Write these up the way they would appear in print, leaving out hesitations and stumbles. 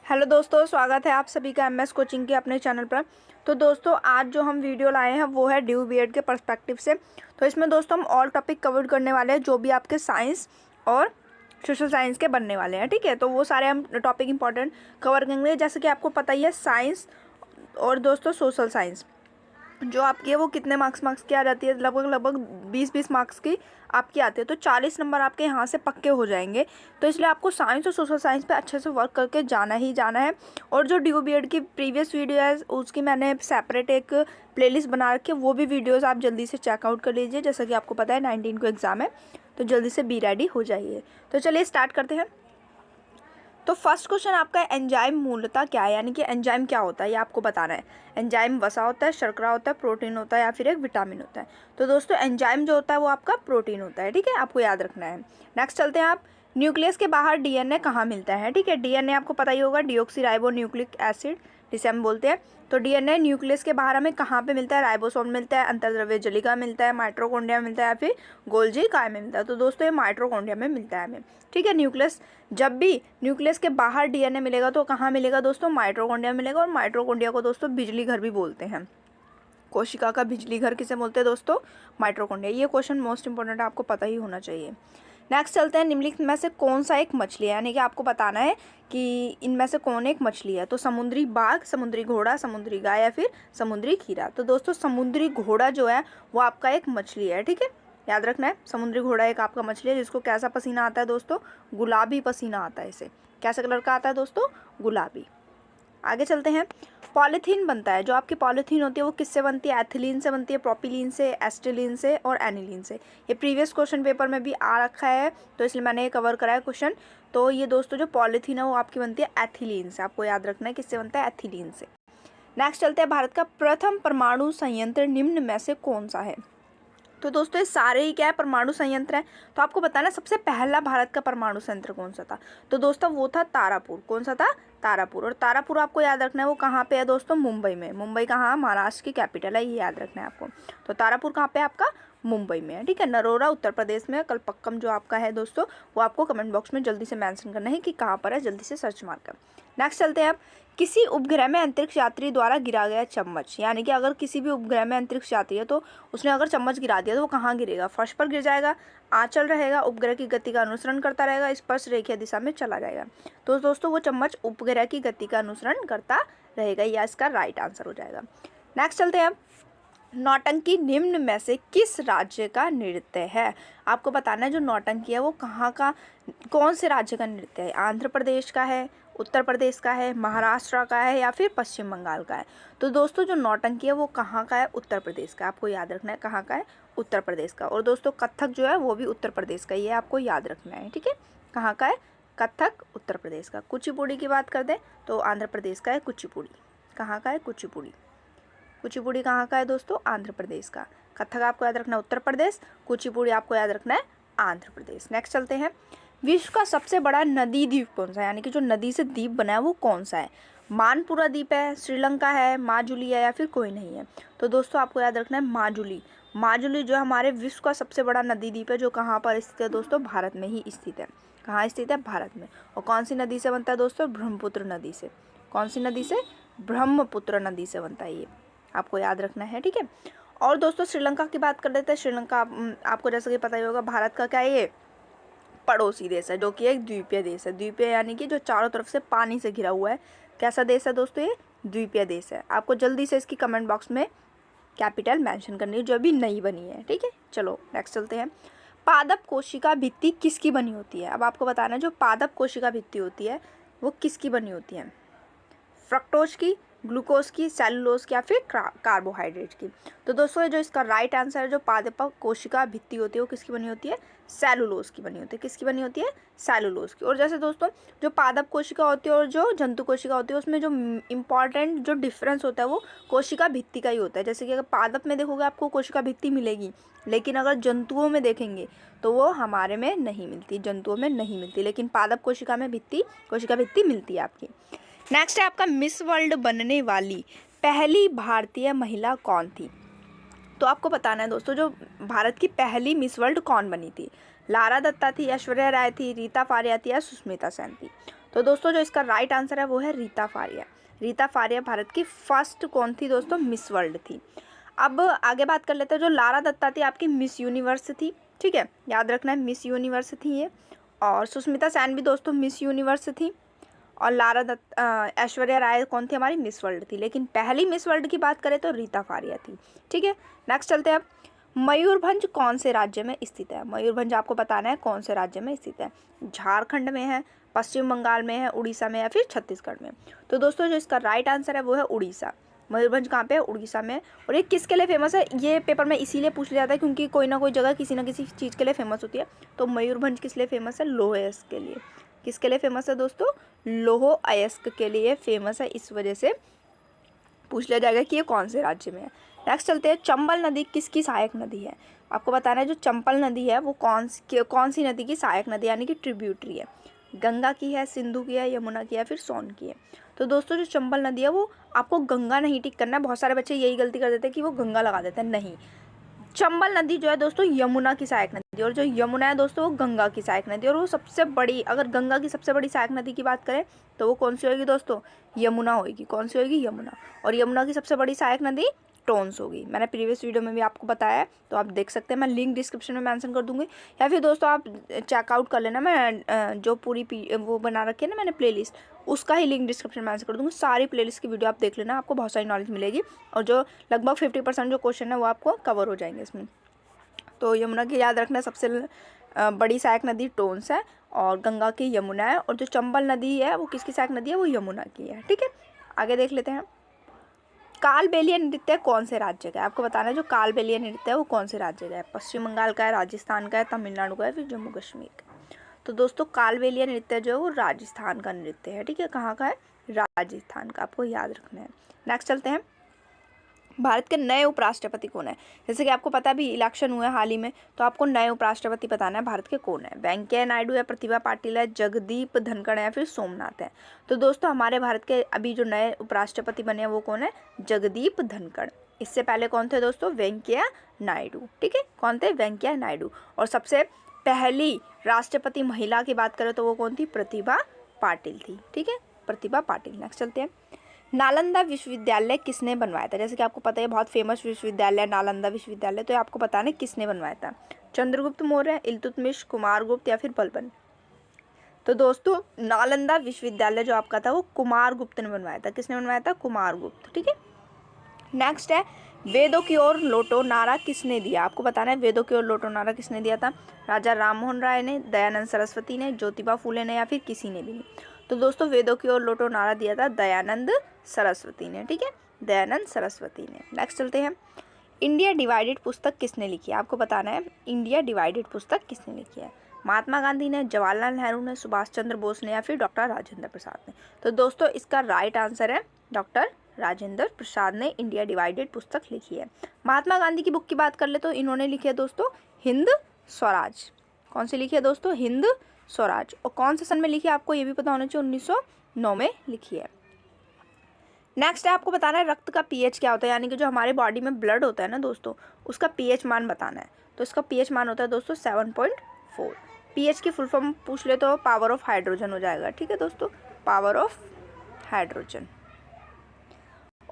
Hello दोस्तों, स्वागत है आप सभी का एमएस कोचिंग के अपने चैनल पर। तो दोस्तों आज जो हम वीडियो लाए हैं वो है ड्यू बीएड के पर्सपेक्टिव से। तो इसमें दोस्तों हम ऑल टॉपिक कवर करने वाले हैं जो भी आपके साइंस और सोशल साइंस के बनने वाले हैं। ठीक है, तो वो सारे हम टॉपिक इंपॉर्टेंट कवर करेंगे। जैसे कि आपको पता ही है, साइंस और दोस्तों सोशल साइंस जो आपकी है वो कितने मार्क्स की आ जाती है, लगभग 20 मार्क्स की आपकी आती है। तो 40 नंबर आपके यहाँ से पक्के हो जाएंगे। तो इसलिए आपको साइंस और सोशल साइंस पे अच्छे से वर्क करके जाना ही जाना है। और जो ड्यू बीएड की प्रीवियस वीडियो है उसकी मैंने सेपरेट एक प्लेलिस्ट बना रखी है, वो भी वीडियोज़ आप जल्दी से चेकआउट कर लीजिए। जैसा कि आपको पता है 19 को एग्ज़ाम है, तो जल्दी से बी रेडी हो जाइए। तो चलिए स्टार्ट करते हैं। तो फर्स्ट क्वेश्चन आपका एंजाइम मूलतः क्या है, यानी कि एंजाइम क्या होता है ये आपको बताना है। एंजाइम वसा होता है, शर्करा होता है, प्रोटीन होता है या फिर एक विटामिन होता है। तो दोस्तों एंजाइम जो होता है वो आपका प्रोटीन होता है। ठीक है, आपको याद रखना है। नेक्स्ट चलते हैं आप। न्यूक्लियस के बाहर डीएनए कहाँ मिलता है। ठीक है, डीएनए आपको पता ही होगा, डीऑक्सी न्यूक्लिक एसिड जिसे हम बोलते हैं। तो डीएनए न्यूक्लियस के बाहर हमें कहाँ पे मिलता है, राइबोसोम मिलता है, अंतर्द्रव्य जलिका मिलता है, माइटोकॉन्ड्रिया मिलता है या फिर गोल्जी काय में मिलता है। तो दोस्तों ये माइटोकॉन्ड्रिया में मिलता है हमें। ठीक है, न्यूक्लियस जब भी न्यूक्लियस के बाहर डीएनए मिलेगा तो कहाँ मिलेगा दोस्तों, माइटोकॉन्ड्रिया मिलेगा। और माइटोकॉन्ड्रिया को दोस्तों बिजली घर भी बोलते हैं। कोशिका का बिजली घर किसे बोलते हैं दोस्तों, माइटोकॉन्ड्रिया। ये क्वेश्चन मोस्ट इंपॉर्टेंट है, आपको पता ही होना चाहिए। नेक्स्ट चलते हैं, निम्नलिखित में से कौन सा एक मछली है, यानी कि आपको बताना है कि इनमें से कौन एक मछली है। तो समुद्री बाघ, समुद्री घोड़ा, समुद्री गाय या फिर समुद्री खीरा। तो दोस्तों समुद्री घोड़ा जो है वो आपका एक मछली है। ठीक है, याद रखना है, समुद्री घोड़ा एक आपका मछली है जिसको कैसा पसीना आता है दोस्तों, गुलाबी पसीना आता है। इसे कैसे कलर का आता है दोस्तों, गुलाबी। आगे चलते हैं। पॉलीथीन बनता है, जो आपकी पॉलीथीन होती है वो किससे बनती है, एथिलीन से बनती है, प्रोपिलीन से, एस्टिलीन से और एनिलीन से। ये प्रीवियस क्वेश्चन पेपर में भी आ रखा है, तो इसलिए मैंने ये कवर करा है क्वेश्चन। तो ये दोस्तों जो पॉलीथीन है वो आपकी बनती है एथिलीन से। आपको याद रखना है किससे बनता है, एथिलीन से। नेक्स्ट चलते हैं, भारत का प्रथम परमाणु संयंत्र निम्न में से कौन सा है। तो दोस्तों ये सारे ही क्या है, परमाणु संयंत्र है। तो आपको बताना सबसे पहला भारत का परमाणु संयंत्र कौन सा था। तो दोस्तों वो था तारापुर। कौन सा था, तारापुर। और तारापुर आपको याद रखना है वो कहाँ पे है दोस्तों, मुंबई में। मुंबई कहाँ, महाराष्ट्र की कैपिटल है, ये याद रखना है आपको। तो तारापुर कहाँ पे आपका, मुंबई में है। ठीक है, नरोरा उत्तर प्रदेश में। कलपक्कम जो आपका है दोस्तों वो आपको कमेंट बॉक्स में जल्दी से मेंशन करना है कि कहाँ पर है, जल्दी से सर्च मार कर। नेक्स्ट चलते हैं आप। किसी उपग्रह में अंतरिक्ष यात्री द्वारा गिरा गया चम्मच, यानी कि अगर किसी भी उपग्रह में अंतरिक्ष यात्री है तो उसने अगर चम्मच गिरा दिया तो वो कहाँ गिरेगा, फर्श पर गिर जाएगा, आंचल रहेगा, उपग्रह की गति का अनुसरण करता रहेगा, स्पर्श रेखीय दिशा में चला जाएगा। तो दोस्तों वो चम्मच उपग्रह की गति का अनुसरण करता रहेगा, या इसका राइट आंसर हो जाएगा। नेक्स्ट चलते हैं। नौटंकी निम्न में से किस राज्य का नृत्य है। आपको बताना है जो नौटंकी है वो कहाँ का, कौन से राज्य का नृत्य है। आंध्र प्रदेश का है, उत्तर प्रदेश का है, महाराष्ट्र का है या फिर पश्चिम बंगाल का है। तो दोस्तों जो नौटंकी है वो कहाँ का है, उत्तर प्रदेश का। आपको याद रखना है कहाँ का है, उत्तर प्रदेश का। और दोस्तों कथक जो है वो भी उत्तर प्रदेश का ही है, आपको याद रखना है। ठीक है, कहाँ का है, कथक उत्तर प्रदेश का। कुचिपुड़ी की बात कर दें तो आंध्र प्रदेश का है कुचिपुड़ी। कहाँ का है, कुचिपुड़ी। कुचिपुड़ी कहाँ का है दोस्तों, आंध्र प्रदेश का। कथक आपको याद रखना है उत्तर प्रदेश, कुचिपुड़ी आपको याद रखना है आंध्र प्रदेश। नेक्स्ट चलते हैं। विश्व का सबसे बड़ा नदी द्वीप कौन सा है, यानी कि जो नदी से द्वीप बना है वो कौन सा है। मानपुरा द्वीप है, श्रीलंका है, माजुली है या फिर कोई नहीं है। तो दोस्तों आपको याद रखना है माजुली। माजुली जो हमारे विश्व का सबसे बड़ा नदी द्वीप है, जो कहाँ पर स्थित है दोस्तों, भारत में ही स्थित है। कहाँ स्थित है, भारत में। और कौन सी नदी से बनता है दोस्तों, ब्रह्मपुत्र नदी से। कौन सी नदी से, ब्रह्मपुत्र नदी से बनता है ये, आपको याद रखना है। ठीक है, और दोस्तों श्रीलंका की बात कर लेते हैं। श्रीलंका आपको जैसा कि पता ही होगा भारत का क्या है, ये पड़ोसी देश है, जो कि एक द्वीपीय देश है। द्वीपीय यानी कि जो चारों तरफ से पानी से घिरा हुआ है। कैसा देश है दोस्तों, ये द्वीपीय देश है। आपको जल्दी से इसकी कमेंट बॉक्स में कैपिटल मेंशन करनी है जो अभी नई बनी है। ठीक है, चलो नेक्स्ट चलते हैं। पादप कोशिका भित्ति किसकी बनी होती है। अब आपको बताना है जो पादप कोशिका भित्ति होती है वो किसकी बनी होती है, फ्रक्टोज की, ग्लूकोज की, सेलुलोज की या फिर कार्बोहाइड्रेट की। तो दोस्तों जो इसका राइट आंसर है, जो पादप कोशिका भित्ति होती है वो किसकी बनी होती है, सेलुलोज की बनी होती है। किसकी बनी होती है, सेलुलोज की। और जैसे दोस्तों जो पादप कोशिका होती है और जो जंतु कोशिका होती है उसमें जो इम्पॉर्टेंट जो डिफरेंस होता है वो कोशिका भित्ति का ही होता है। जैसे कि अगर पादप में देखोगे आपको कोशिका भित्ति मिलेगी, लेकिन अगर जंतुओं में देखेंगे तो वो हमारे में नहीं मिलती, जंतुओं में नहीं मिलती, लेकिन पादप कोशिका में कोशिका भित्ति मिलती है आपकी। नेक्स्ट है आपका, मिस वर्ल्ड बनने वाली पहली भारतीय महिला कौन थी। तो आपको बताना है दोस्तों जो भारत की पहली मिस वर्ल्ड कौन बनी थी। लारा दत्ता थी, ऐश्वर्या राय थी, रीता फारिया थी या सुष्मिता सेन थी। तो दोस्तों जो इसका राइट आंसर है वो है रीता फारिया। रीता फारिया भारत की फर्स्ट कौन थी दोस्तों, मिस वर्ल्ड थी। अब आगे बात कर लेते हैं, जो लारा दत्ता थी आपकी मिस यूनिवर्स थी, ठीक है, याद रखना है मिस यूनिवर्स थी ये। और सुष्मिता सेन भी दोस्तों मिस यूनिवर्स थी। और लारा दत्त ऐश्वर्या राय कौन थी, हमारी मिस वर्ल्ड थी। लेकिन पहली मिस वर्ल्ड की बात करें तो रीता फारिया थी, ठीक है। नेक्स्ट चलते हैं अब, मयूरभंज कौन से राज्य में स्थित है। मयूरभंज आपको बताना है कौन से राज्य में स्थित है। झारखंड में है, पश्चिम बंगाल में है, उड़ीसा में, या फिर छत्तीसगढ़ में। तो दोस्तों जो इसका राइट आंसर है वो है उड़ीसा। मयूरभंज कहाँ पे है, उड़ीसा में। और ये किसके लिए फेमस है, ये पेपर में इसीलिए पूछ लिया जाता है क्योंकि कोई ना कोई जगह किसी ना किसी चीज़ के लिए फेमस होती है। तो मयूरभंज किस लिए फेमस है, लौह अयस्क के लिए। किसके लिए फेमस है दोस्तों, लौह अयस्क के लिए फेमस है, इस वजह से पूछ लिया जाएगा कि ये कौन से राज्य में है। नेक्स्ट चलते हैं, चंबल नदी किसकी सहायक नदी है। आपको बताना है जो चंबल नदी है वो कौन सी नदी की सहायक नदी यानी कि ट्रिब्यूटरी है। गंगा की है, सिंधु की है, यमुना की है, फिर सोन की है। तो दोस्तों जो चंबल नदी है वो आपको गंगा नहीं टिक करना है। बहुत सारे बच्चे यही गलती कर देते हैं कि वो गंगा लगा देते हैं, नहीं। चंबल नदी जो है दोस्तों यमुना की सहायक नदी, और जो यमुना है दोस्तों वो गंगा की सहायक नदी। और वो सबसे बड़ी, अगर गंगा की सबसे बड़ी सहायक नदी की बात करें तो वो कौन सी होगी दोस्तों, यमुना होगी। कौन सी होगी, यमुना। और यमुना की सबसे बड़ी सहायक नदी टोन्स होगी। मैंने प्रीवियस वीडियो में भी आपको बताया है, तो आप देख सकते हैं, मैं लिंक डिस्क्रिप्शन में मेंशन कर दूंगी, या फिर दोस्तों आप चेकआउट कर लेना। मैं जो पूरी वो बना रखी है ना मैंने प्लेलिस्ट, उसका ही लिंक डिस्क्रिप्शन में मेंशन कर दूंगी। सारी प्लेलिस्ट की वीडियो आप देख लेना, आपको बहुत सारी नॉलेज मिलेगी। और जो लगभग 50% जो क्वेश्चन है वो आपको कवर हो जाएंगे इसमें। तो यमुना की याद रखना, सबसे बड़ी सहायक नदी टोन्स है और गंगा की यमुना है। और जो चंबल नदी है वो किसकी सहायक नदी है, वो यमुना की है, ठीक है। आगे देख लेते हैं, कालबेलिया नृत्य कौन से राज्य का है। आपको बताना है जो कालबेलिया नृत्य है वो कौन से राज्य का है। पश्चिम बंगाल का है, राजस्थान का है, तमिलनाडु का है, फिर जम्मू कश्मीर का। तो दोस्तों कालबेलिया नृत्य जो है वो राजस्थान का नृत्य है, ठीक है। कहाँ का है, राजस्थान का, आपको याद रखना है। नेक्स्ट चलते हैं, भारत के नए उपराष्ट्रपति कौन है। जैसे कि आपको पता है अभी इलेक्शन हुआ है हाल ही में, तो आपको नए उपराष्ट्रपति बताना है भारत के कौन है। वेंकैया नायडू है, प्रतिभा पाटिल है, जगदीप धनखड़ है, या फिर सोमनाथ है। तो दोस्तों हमारे भारत के अभी जो नए उपराष्ट्रपति बने हैं वो कौन है, जगदीप धनखड़। इससे पहले कौन थे दोस्तों, वेंकैया नायडू, ठीक है। कौन थे, वेंकैया नायडू। और सबसे पहली राष्ट्रपति महिला की बात करें तो वो कौन थी, प्रतिभा पाटिल थी, ठीक है, प्रतिभा पाटिल। नेक्स्ट चलते हैं, नालंदा विश्वविद्यालय किसने बनवाया था। जैसे कि आपको पता है बहुत फेमस विश्वविद्यालय नालंदा विश्वविद्यालय, तो आपको बताना है किसने बनवाया था। चंद्रगुप्त मौर्य, इल्तुतमिश, कुमारगुप्त, या फिर बलबन। तो दोस्तों नालंदा विश्वविद्यालय जो आपका था वो कुमारगुप्त ने बनवाया था। किसने बनवाया था, कुमारगुप्त, ठीक है। नेक्स्ट है, वेदों की ओर लौटो नारा किसने दिया। आपको बताना है वेदों की ओर लौटो नारा किसने दिया था। राजा राममोहन राय ने, दयानंद सरस्वती ने, ज्योतिबा फूले ने, या फिर किसी ने भी नहीं। तो दोस्तों वेदों की ओर लौटो नारा दिया था दयानंद सरस्वती ने, ठीक है, दयानंद सरस्वती ने। नेक्स्ट चलते हैं, इंडिया डिवाइडेड पुस्तक किसने लिखी है। आपको बताना है इंडिया डिवाइडेड पुस्तक किसने लिखी है। महात्मा गांधी ने, जवाहरलाल नेहरू ने, सुभाष चंद्र बोस ने, या फिर डॉक्टर राजेंद्र प्रसाद ने। तो दोस्तों इसका राइट आंसर है डॉक्टर राजेंद्र प्रसाद ने इंडिया डिवाइडेड पुस्तक लिखी है। महात्मा गांधी की बुक की बात कर ले तो इन्होंने लिखी है दोस्तों हिंद स्वराज। कौन सी लिखी है दोस्तों, हिंद स्वराज। और कौन से सन में लिखी है आपको ये भी पता होना चाहिए, 1909 में लिखी है। नेक्स्ट है, आपको बताना है रक्त का पीएच क्या होता है, यानी कि जो हमारे बॉडी में ब्लड होता है ना दोस्तों, उसका पीएच मान बताना है। तो इसका पीएच मान होता है दोस्तों 7.4। पीएच की फुल फॉर्म पूछ ले तो पावर ऑफ हाइड्रोजन हो जाएगा, ठीक है दोस्तों, पावर ऑफ हाइड्रोजन।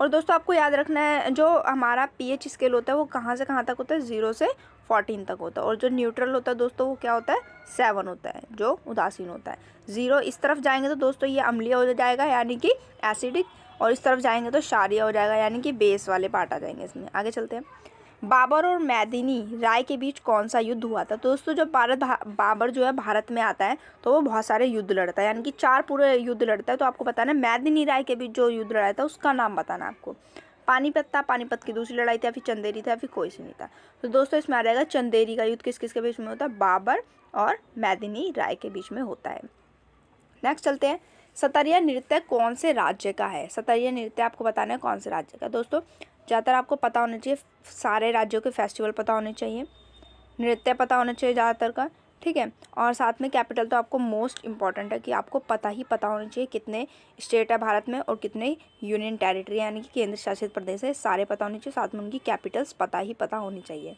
और दोस्तों आपको याद रखना है जो हमारा पीएच स्केल होता है वो कहाँ से कहाँ तक होता है, 0 से 14 तक होता है। और जो न्यूट्रल होता है दोस्तों वो क्या होता है, 7 होता है, जो उदासीन होता है। 0 इस तरफ जाएंगे तो दोस्तों ये अम्लीय हो जाएगा यानी कि एसिडिक, और इस तरफ जाएंगे तो क्षारीय हो जाएगा यानी कि बेस वाले पार्ट आ जाएंगे इसमें। आगे चलते हैं, बाबर और मेदिनी राय के बीच कौन सा युद्ध हुआ था। तो दोस्तों जब बाबर जो है भारत में आता है तो वो बहुत सारे युद्ध लड़ता है, यानी कि 4 पूरे युद्ध लड़ता है। तो आपको बताना है मेदिनी राय के बीच जो युद्ध लड़ा था उसका नाम बताना आपको। पानीपत था, पानीपत की दूसरी लड़ाई थी, या फिर चंदेरी था, या फिर कोई सी नहीं था। तो दोस्तों इसमें आ जाएगा चंदेरी का युद्ध किस किस के बीच में होता है, बाबर और मेदिनी राय के बीच में होता है। नेक्स्ट चलते हैं, सतरिया नृत्य कौन से राज्य का है। सतरिया नृत्य आपको बताना है कौन से राज्य का। दोस्तों ज़्यादातर आपको पता होना चाहिए, सारे राज्यों के फेस्टिवल पता होने चाहिए, नृत्य पता होना चाहिए ज़्यादातर का, ठीक है। और साथ में कैपिटल तो आपको मोस्ट इम्पॉर्टेंट है कि आपको पता होना चाहिए कितने स्टेट है भारत में और कितने यूनियन टेरिटरी यानी कि केंद्र शासित प्रदेश है, सारे पता होने चाहिए। साथ में उनकी कैपिटल्स पता होनी चाहिए।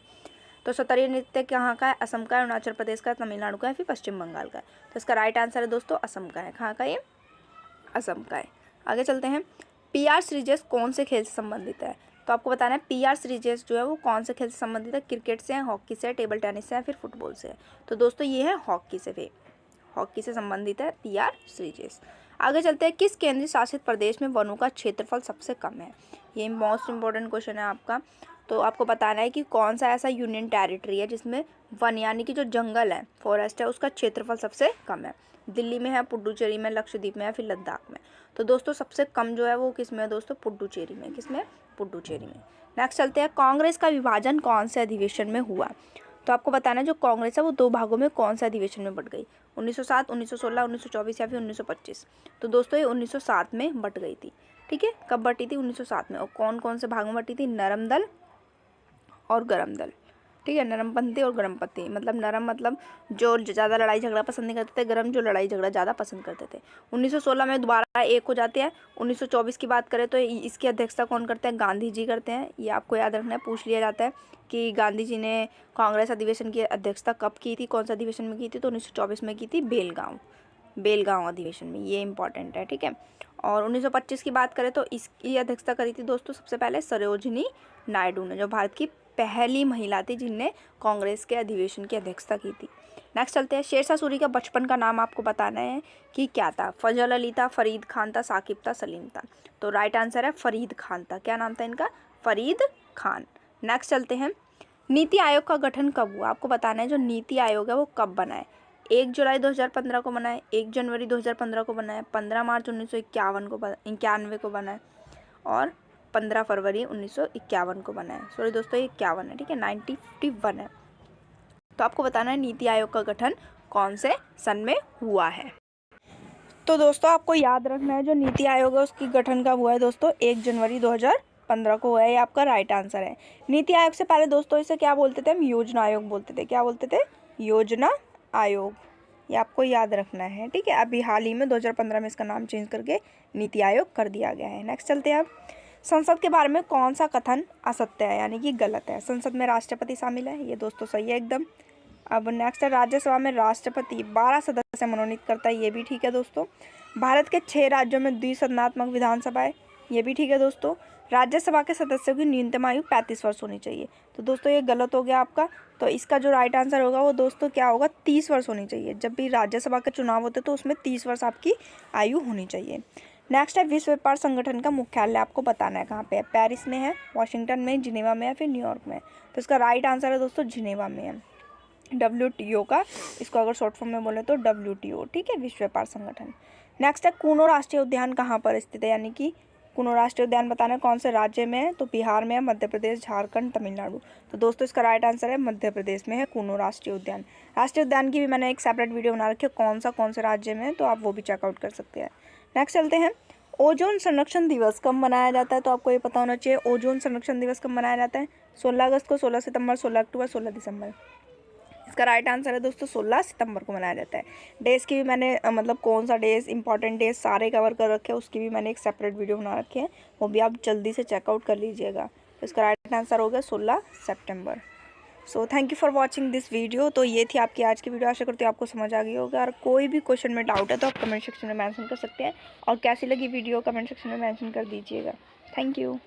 तो सत्रिय नृत्य कहाँ का है? असम का है, अरुणाचल प्रदेश का, तमिलनाडु का है, फिर पश्चिम बंगाल का है। तो इसका राइट आंसर है दोस्तों असम का है। कहाँ का ये? असम का है। आगे चलते हैं। PR सीरीजेस कौन से खेल से संबंधित है? तो आपको बताना है PR सीरीजेस जो है वो कौन से खेल से संबंधित है? क्रिकेट से है, हॉकी से है, टेबल टेनिस से है, फिर फुटबॉल से है। तो दोस्तों ये है हॉकी से संबंधित है PR सीरीजेस। आगे चलते हैं। किस केंद्रीय शासित प्रदेश में वनों का क्षेत्रफल सबसे कम है? ये मोस्ट इंपॉर्टेंट क्वेश्चन है आपका। तो आपको बताना है कि कौन सा ऐसा यूनियन टेरिटरी है जिसमें वन यानी कि जो जंगल है, फॉरेस्ट है, उसका क्षेत्रफल सबसे कम है। दिल्ली में है, पुडुचेरी में, लक्षद्वीप में है, फिर लद्दाख में। तो दोस्तों सबसे कम जो है वो किस में है दोस्तों? पुडुचेरी में। किस में? पुडुचेरी में। नेक्स्ट चलते हैं। कांग्रेस का विभाजन कौन से अधिवेशन में हुआ? तो आपको बताना है जो कांग्रेस है वो 2 भागों में कौन से अधिवेशन में बट गई? 1907, 1916, 1924 या फिर 1925? तो दोस्तों ये 1907 में बट गई थी। ठीक है, कब बटी थी? 1907 में। और कौन कौन से भागों में बटी थी? नरम दल और गरम दल। ठीक है, नरमपंथी और गरमपंथी। मतलब नरम मतलब जो ज़्यादा लड़ाई झगड़ा पसंद नहीं करते थे, गरम जो लड़ाई झगड़ा ज़्यादा पसंद करते थे। 1916 में दोबारा एक हो जाते हैं। 1924 की बात करें तो इसकी अध्यक्षता कौन करते हैं? गांधी जी करते हैं। ये आपको याद रखना है, पूछ लिया जाता है कि गांधी जी ने कांग्रेस अधिवेशन की अध्यक्षता कब की थी, कौन सा अधिवेशन में की थी? तो 1924 में की थी, बेलगांव अधिवेशन में। ये इंपॉर्टेंट है। ठीक है, और 1925 की बात करें तो इसकी अध्यक्षता करी थी दोस्तों सबसे पहले सरोजिनी नायडू ने, जो भारत की पहली महिला थी जिनने कांग्रेस के अधिवेशन की अध्यक्षता की थी। नेक्स्ट चलते हैं। शेरशाह सूरी का बचपन का नाम आपको बताना है कि क्या था? फजल अली था, फरीद खान था, साकिब था, सलीम था? तो राइट आंसर है फरीद खान था। क्या नाम था इनका? फरीद खान। नेक्स्ट चलते हैं। नीति आयोग का गठन कब हुआ? आपको बताना है जो नीति आयोग है वो कब बना है? 1 जुलाई 2015 को बना है, 1 जनवरी 2015 को बना है, 15 मार्च 1991 को बना है, और 15 फरवरी 1951 को बना है। सॉरी दोस्तों ये 51 है। ठीक है, 1951 है। तो आपको बताना है नीति आयोग का गठन कौन से सन में हुआ है। तो दोस्तों आपको याद रखना है जो नीति आयोग है उसकी गठन कब हुआ है दोस्तों? 1 जनवरी 2015 को हुआ है। ये आपका राइट आंसर है। नीति आयोग से पहले दोस्तों इसे क्या बोलते थे? हम योजना आयोग बोलते थे। क्या बोलते थे? योजना आयोग। ये आपको याद रखना है। ठीक है, अभी हाल ही में 2015 में इसका नाम चेंज करके नीति आयोग कर दिया गया है। नेक्स्ट चलते हैं। अब संसद के बारे में कौन सा कथन असत्य है यानी कि गलत है? संसद में राष्ट्रपति शामिल है, ये दोस्तों सही है एकदम। अब नेक्स्ट है। राज्यसभा में राष्ट्रपति 12 सदस्य मनोनीत करता है, ये भी ठीक है दोस्तों। भारत के 6 राज्यों में द्विसदनात्मक विधानसभा है, ये भी ठीक है दोस्तों। राज्यसभा के सदस्यों की न्यूनतम आयु 35 वर्ष होनी चाहिए। तो दोस्तों ये गलत हो गया आपका। तो इसका जो राइट आंसर होगा वो दोस्तों क्या होगा? 30 वर्ष होनी चाहिए। जब भी राज्यसभा के चुनाव होते तो उसमें 30 वर्ष आपकी आयु होनी चाहिए। नेक्स्ट है। विश्व व्यापार संगठन का मुख्यालय आपको बताना है कहाँ पे है? पेरिस में है, वाशिंगटन में, जिनेवा में, या फिर न्यूयॉर्क में? तो इसका राइट आंसर है दोस्तों जिनेवा में है। WTO का इसको अगर शॉर्ट फॉर्म में बोले तो WTO। ठीक है, विश्व व्यापार संगठन। नेक्स्ट है। कूनो राष्ट्रीय उद्यान कहाँ पर स्थित है? यानी कि कूनो राष्ट्रीय उद्यान बताना है कौन से राज्य में है? तो बिहार में है, मध्य प्रदेश, झारखंड, तमिलनाडु? तो दोस्तों इसका राइट आंसर है मध्य प्रदेश में है कूनो राष्ट्रीय उद्यान। राष्ट्रीय उद्यान की भी मैंने एक सेपरेट वीडियो बना रखी है कौन से राज्य में है, तो आप वो भी चेकआउट कर सकते हैं। नेक्स्ट चलते हैं। ओजोन संरक्षण दिवस कब मनाया जाता है? तो आपको ये पता होना चाहिए। ओजोन संरक्षण दिवस कब मनाया जाता है? 16 अगस्त को, 16 सितंबर, 16 अक्टूबर, 16 दिसंबर? इसका राइट आंसर है दोस्तों 16 सितंबर को मनाया जाता है। डेज की भी मैंने मतलब कौन सा डेज, इंपॉर्टेंट डेज सारे कवर कर रखे हैं, उसकी भी मैंने एक सेपरेट वीडियो बना रखी है, वो भी आप जल्दी से चेकआउट कर लीजिएगा। तो इसका राइट आंसर हो गया 16 सितंबर। So thank you for watching this video. तो ये थी आपकी आज की वीडियो। आशा करती हूँ आपको समझ आ गई होगा। और कोई भी क्वेश्चन में डाउट है तो आप कमेंट सेक्शन में मेंशन कर सकते हैं, और कैसी लगी वीडियो कमेंट सेक्शन में मेंशन कर दीजिएगा। Thank you.